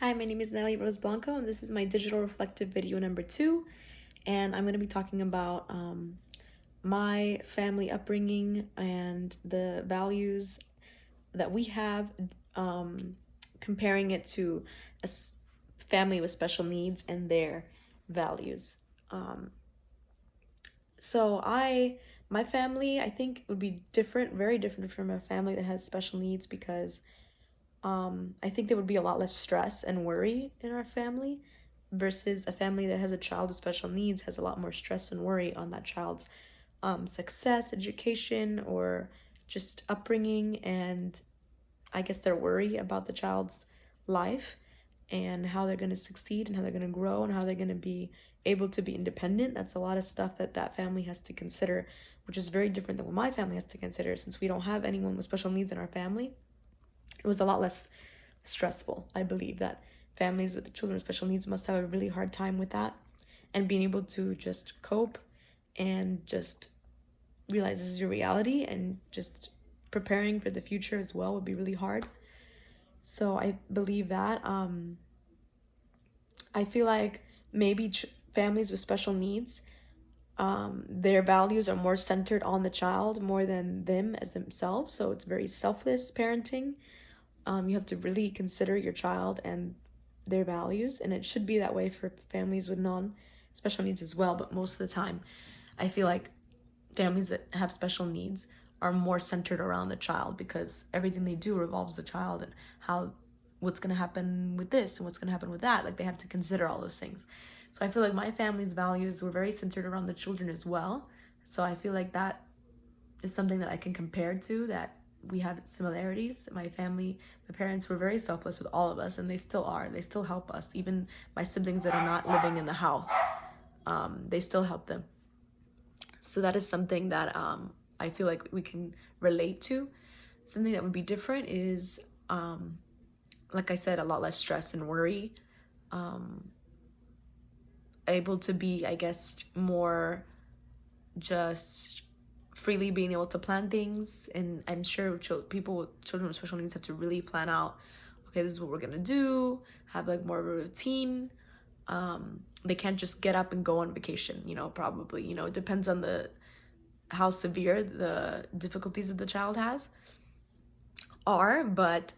Hi, my name is Nelly Rose Blanco, and this is my digital reflective video number 2. And I'm going to be talking about my family upbringing and the values that we have, comparing it to family with special needs and their values. My family, I think, would be different, very different from a family that has special needs because I think there would be a lot less stress and worry in our family versus a family that has a child with special needs has a lot more stress and worry on that child's success, education, or just upbringing, and I guess their worry about the child's life and how they're going to succeed and how they're going to grow and how they're going to be able to be independent. That's a lot of stuff that family has to consider, which is very different than what my family has to consider since we don't have anyone with special needs in our family. It was a lot less stressful. I believe that families with children with special needs must have a really hard time with that, and being able to just cope and just realize this is your reality and just preparing for the future as well would be really hard. So I believe that I feel like maybe families with special needs, their values are more centered on the child more than them as themselves. So it's very selfless parenting. You have to really consider your child and their values, and it should be that way for families with non-special needs as well. But most of the time, I feel like families that have special needs are more centered around the child because everything they do revolves the child and what's going to happen with this and what's going to happen with that. Like, they have to consider all those things. So I feel like my family's values were very centered around the children as well. So I feel like that is something that I can compare to, that we have similarities. My parents were very selfless with all of us, and they still are. They still help us. Even my siblings that are not living in the house, they still help them. So that is something that I feel like we can relate to. Something that would be different is, like I said, a lot less stress and worry. Able to be, I guess, more just freely being able to plan things. And I'm sure people with children with special needs have to really plan out, okay, this is what we're gonna do, have like more of a routine. They can't just get up and go on vacation, probably, it depends on how severe the difficulties that the child are, but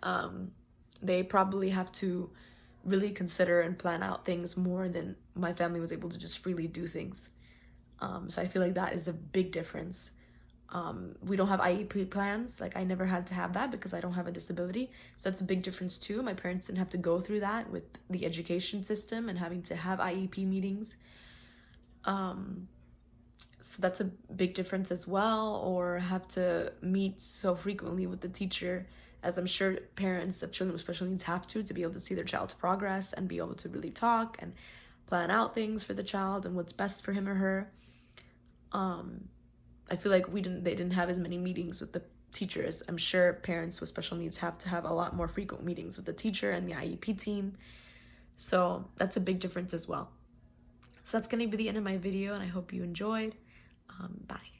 they probably have to really consider and plan out things more than my family was able to just freely do things. So I feel like that is a big difference. We don't have IEP plans. Like, I never had to have that because I don't have a disability. So that's a big difference too. My parents didn't have to go through that with the education system and having to have IEP meetings. So that's a big difference as well, or have to meet so frequently with the teacher, as I'm sure parents of children with special needs have to be able to see their child's progress and be able to really talk and plan out things for the child and what's best for him or her. I feel like they didn't have as many meetings with the teachers. I'm sure parents with special needs have to have a lot more frequent meetings with the teacher and the IEP team. So that's a big difference as well. So that's going to be the end of my video, and I hope you enjoyed. Bye.